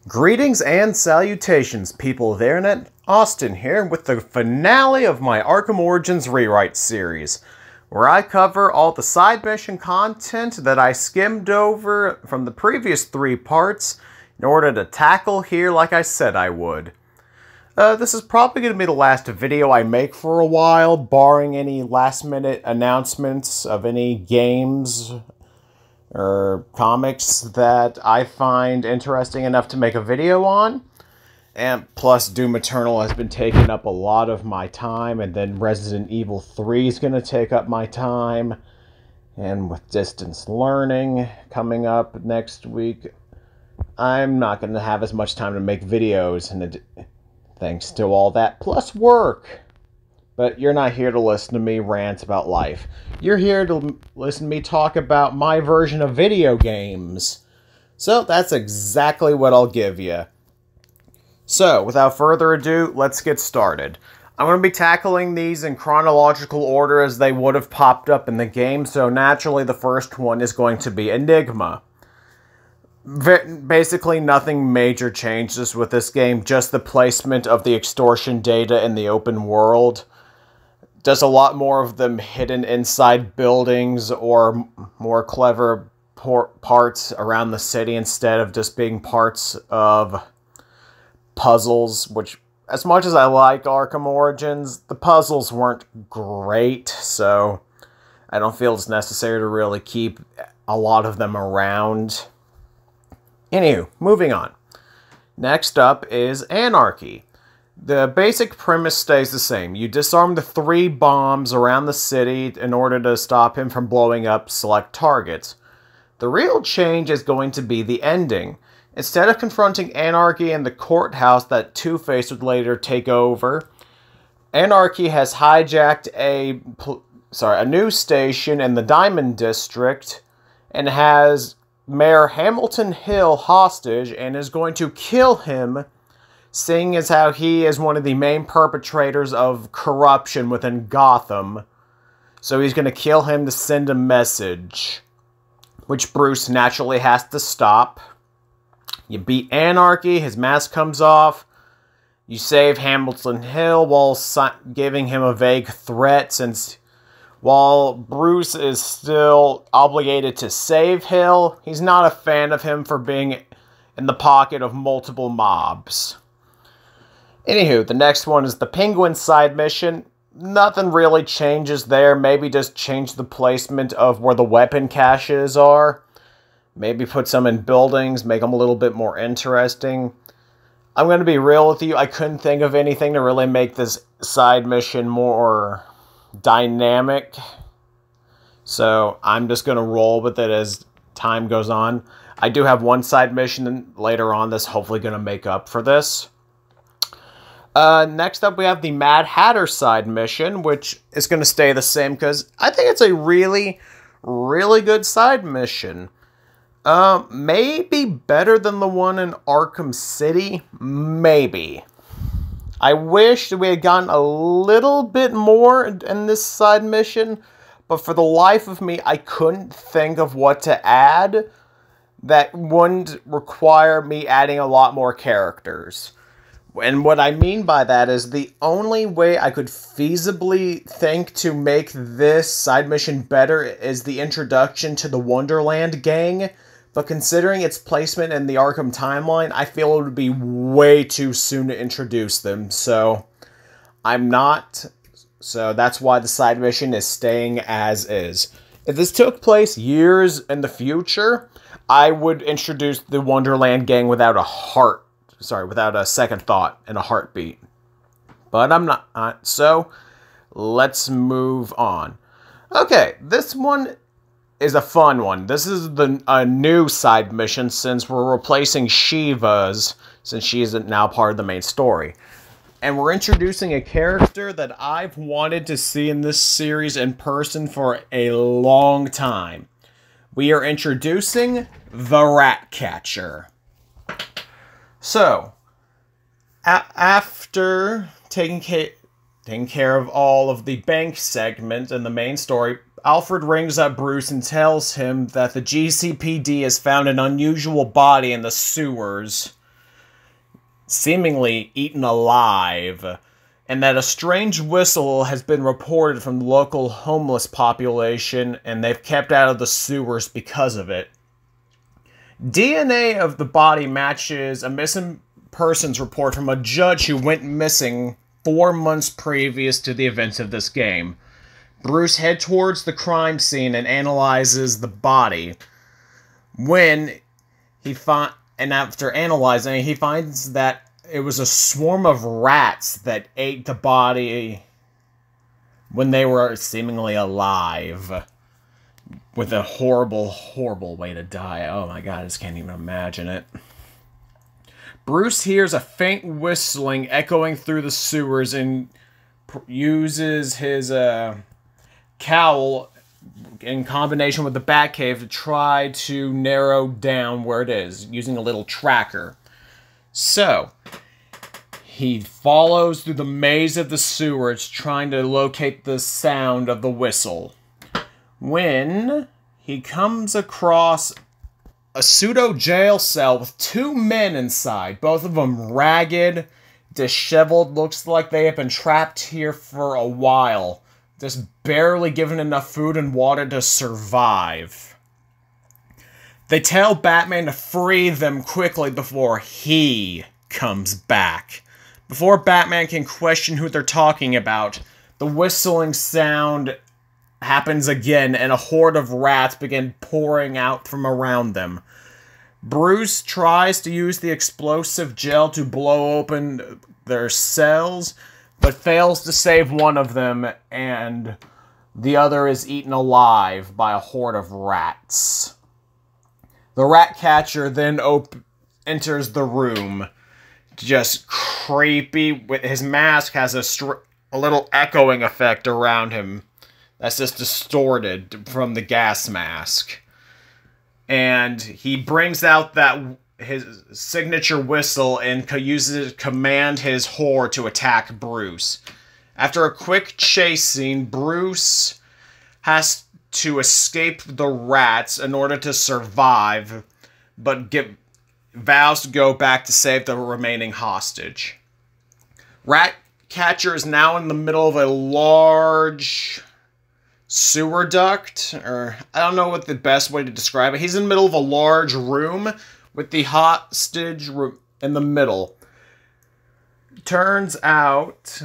Greetings and salutations, people of the internet. Austin here with the finale of my Arkham Origins rewrite series, where I cover all the side mission content that I skimmed over from the previous 3 parts in order to tackle here like I said I would. This is probably going to be the last video I make for a while, barring any last-minute announcements of any games or comics that I find interesting enough to make a video on. And plus, Doom Eternal has been taking up a lot of my time, and then Resident Evil 3 is going to take up my time. And with distance learning coming up next week, I'm not going to have as much time to make videos, and thanks to all that, plus work. But you're not here to listen to me rant about life. You're here to listen to me talk about my version of video games. So that's exactly what I'll give you. So, without further ado, let's get started. I'm going to be tackling these in chronological order as they would have popped up in the game, so naturally the first one is going to be Enigma. Basically nothing major changes with this game, just the placement of the extortion data in the open world. Does a lot more of them hidden inside buildings or more clever parts around the city instead of just being parts of puzzles, which, as much as I like Arkham Origins, the puzzles weren't great, so I don't feel it's necessary to really keep a lot of them around. Anywho, moving on. Next up is Anarchy. The basic premise stays the same. You disarm the 3 bombs around the city in order to stop him from blowing up select targets. The real change is going to be the ending. Instead of confronting Anarchy in the courthouse that Two-Face would later take over, Anarchy has hijacked a news station in the Diamond District and has Mayor Hamilton Hill hostage and is going to kill him, seeing as how he is one of the main perpetrators of corruption within Gotham. So he's going to kill him to send a message, which Bruce naturally has to stop. You beat Anarchy, his mask comes off, you save Hamilton Hill while giving him a vague threat, since while Bruce is still obligated to save Hill, he's not a fan of him for being in the pocket of multiple mobs. Anywho, the next one is the Penguin side mission. Nothing really changes there. Maybe just change the placement of where the weapon caches are. Maybe put some in buildings, make them a little bit more interesting. I'm going to be real with you. I couldn't think of anything to really make this side mission more dynamic. So I'm just going to roll with it as time goes on. I do have one side mission later on that's hopefully going to make up for this. Next up, we have the Mad Hatter side mission, which is going to stay the same because I think it's a really, really good side mission. Maybe better than the one in Arkham City. Maybe. I wish we had gotten a little bit more in this side mission, but for the life of me, I couldn't think of what to add that wouldn't require me adding a lot more characters. And what I mean by that is the only way I could feasibly think to make this side mission better is the introduction to the Wonderland gang. But considering its placement in the Arkham timeline, I feel it would be way too soon to introduce them. So that's why the side mission is staying as is. If this took place years in the future, I would introduce the Wonderland gang without a second thought and a heartbeat. But I'm not. So, let's move on. Okay, this one is a fun one. This is a new side mission since we're replacing Shiva's, since she is now part of the main story. And we're introducing a character that I've wanted to see in this series in person for a long time. We are introducing the Ratcatcher. So, after taking care of all of the bank segment in the main story, Alfred rings up Bruce and tells him that the GCPD has found an unusual body in the sewers seemingly eaten alive, and that a strange whistle has been reported from the local homeless population, and they've kept out of the sewers because of it. DNA of the body matches a missing persons report from a judge who went missing 4 months previous to the events of this game. Bruce heads towards the crime scene and analyzes the body. After analyzing, he finds that it was a swarm of rats that ate the body when they were seemingly alive. With a horrible, horrible way to die. Oh my god, I just can't even imagine it. Bruce hears a faint whistling echoing through the sewers and uses his cowl in combination with the Batcave to try to narrow down where it is, using a little tracker. So, he follows through the maze of the sewers, trying to locate the sound of the whistle. When he comes across a pseudo-jail cell with 2 men inside, both of them ragged, disheveled, looks like they have been trapped here for a while, just barely given enough food and water to survive. They tell Batman to free them quickly before he comes back. Before Batman can question who they're talking about, the whistling sound happens again, and a horde of rats begin pouring out from around them. Bruce tries to use the explosive gel to blow open their cells, but fails to save one of them, and the other is eaten alive by a horde of rats. The rat catcher then enters the room, just creepy. With his mask has a little echoing effect around him. That's just distorted from the gas mask. And he brings out his signature whistle and uses it to command his horde to attack Bruce. After a quick chase scene, Bruce has to escape the rats in order to survive, but vows to go back to save the remaining hostage. Ratcatcher is now in the middle of a large sewer duct, or I don't know what the best way to describe it. He's in the middle of a large room with the hostage in the middle. Turns out,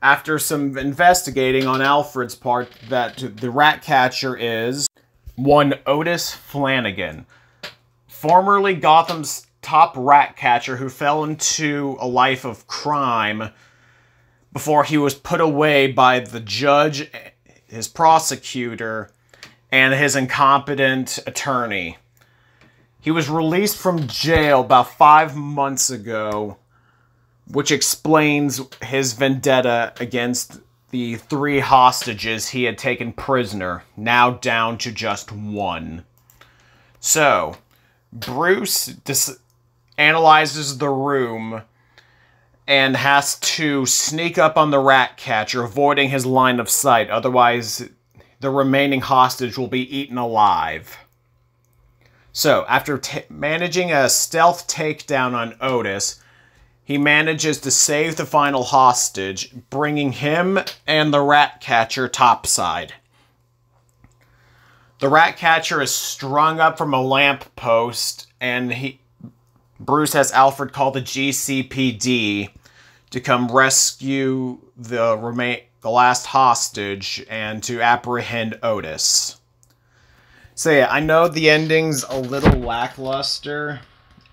after some investigating on Alfred's part, that the Ratcatcher is one Otis Flanagan, formerly Gotham's top Ratcatcher who fell into a life of crime before he was put away by the judge, his prosecutor, and his incompetent attorney. He was released from jail about 5 months ago, which explains his vendetta against the 3 hostages he had taken prisoner, now down to just 1. So, Bruce analyzes the room and has to sneak up on the Ratcatcher, avoiding his line of sight. Otherwise, the remaining hostage will be eaten alive. So, after managing a stealth takedown on Otis, he manages to save the final hostage, bringing him and the Ratcatcher topside. The Ratcatcher is strung up from a lamppost, and Bruce has Alfred call the GCPD to come rescue the last hostage and to apprehend Otis. So yeah, I know the ending's a little lackluster.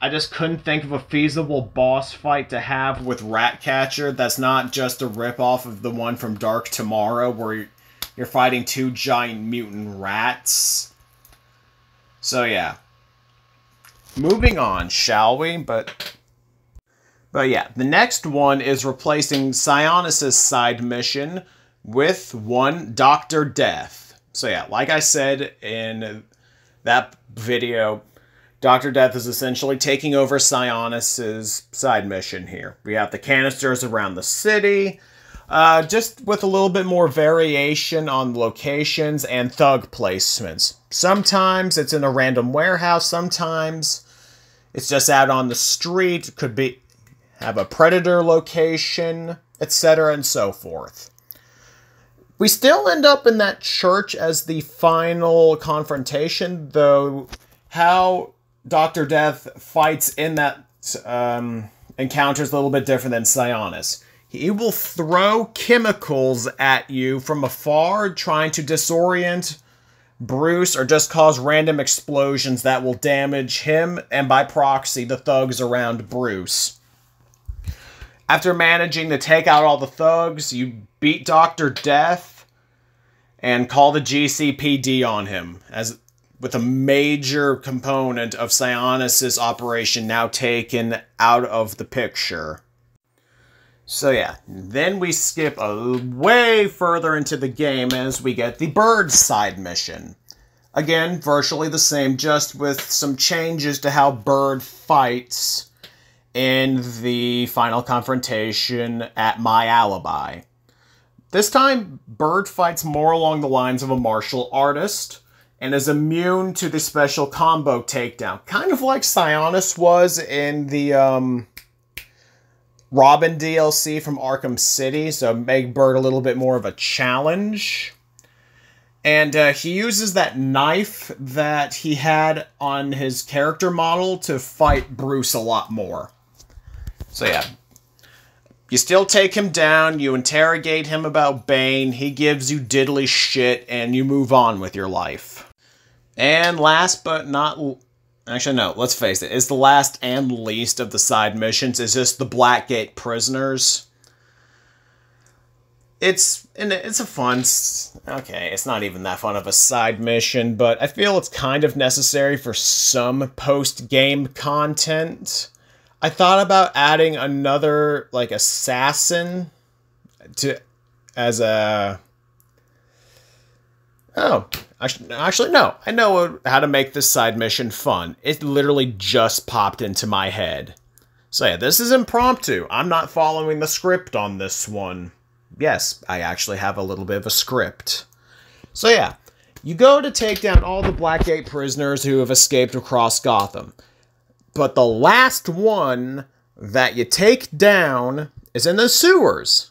I just couldn't think of a feasible boss fight to have with Ratcatcher that's not just a ripoff of the one from Dark Tomorrow where you're fighting 2 giant mutant rats. So yeah. Moving on, shall we? But yeah, the next one is replacing Sionis' side mission with one Dr. Death. So yeah, like I said in that video, Dr. Death is essentially taking over Sionis' side mission here. We have the canisters around the city, just with a little bit more variation on locations and thug placements. Sometimes it's in a random warehouse, sometimes it's just out on the street. Could be have a Predator location, etc. and so forth. We still end up in that church as the final confrontation, though how Dr. Death fights in that encounter is a little bit different than Sionis. He will throw chemicals at you from afar, trying to disorient Bruce or just cause random explosions that will damage him and, by proxy, the thugs around Bruce. After managing to take out all the thugs, you beat Dr. Death and call the GCPD on him, as with a major component of Sionis' operation now taken out of the picture. So yeah, then we skip way further into the game as we get the Bird side mission. Again, virtually the same, just with some changes to how Bird fights in the final confrontation at My Alibi. This time, Bird fights more along the lines of a martial artist and is immune to the special combo takedown, kind of like Sionis was in the Robin DLC from Arkham City, so make Bird a little bit more of a challenge. And he uses that knife that he had on his character model to fight Bruce a lot more. So yeah, you still take him down, you interrogate him about Bane, he gives you diddly shit, and you move on with your life. And last but not... Actually, no, let's face it. It's the last and least of the side missions. It's just the Blackgate prisoners. It's a fun... Okay, it's not even that fun of a side mission, but I feel it's kind of necessary for some post-game content. I thought about adding another, like, assassin as a... Oh, actually, no. I know how to make this side mission fun. It literally just popped into my head. So yeah, this is impromptu. I'm not following the script on this one. Yes, I actually have a little bit of a script. So yeah, you go to take down all the Blackgate prisoners who have escaped across Gotham. But the last one that you take down is in the sewers.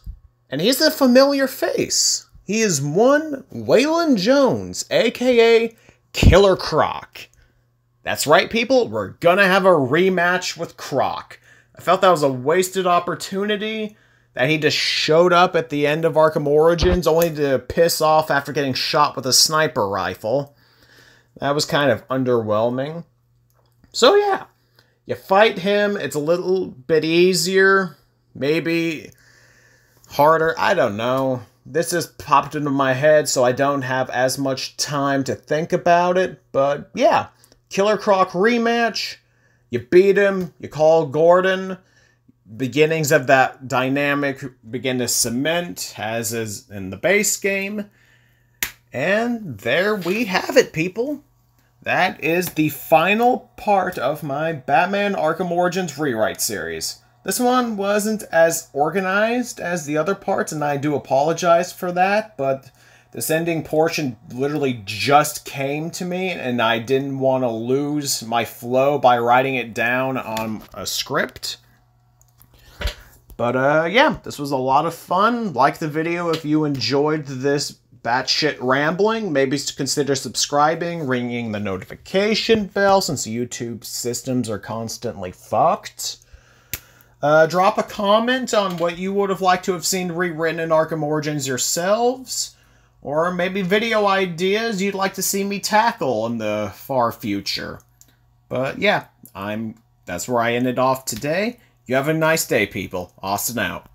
And he's a familiar face. He is one Waylon Jones, a.k.a. Killer Croc. That's right, people. We're gonna have a rematch with Croc. I felt that was a wasted opportunity, that he just showed up at the end of Arkham Origins, only to piss off after getting shot with a sniper rifle. That was kind of underwhelming. So yeah, you fight him. It's a little bit easier, maybe harder. I don't know. This just popped into my head, so I don't have as much time to think about it. But yeah, Killer Croc rematch. You beat him. You call Gordon. Beginnings of that dynamic begin to cement, as is in the base game. And there we have it, people. That is the final part of my Batman Arkham Origins rewrite series. This one wasn't as organized as the other parts, and I do apologize for that, but this ending portion literally just came to me, and I didn't want to lose my flow by writing it down on a script. But yeah, this was a lot of fun. Like the video if you enjoyed this batshit rambling. Maybe consider subscribing, ringing the notification bell, since YouTube systems are constantly fucked. Drop a comment on what you would have liked to have seen rewritten in Arkham Origins yourselves, or maybe video ideas you'd like to see me tackle in the far future. But yeah, that's where I ended off today. You have a nice day, people. Austin out.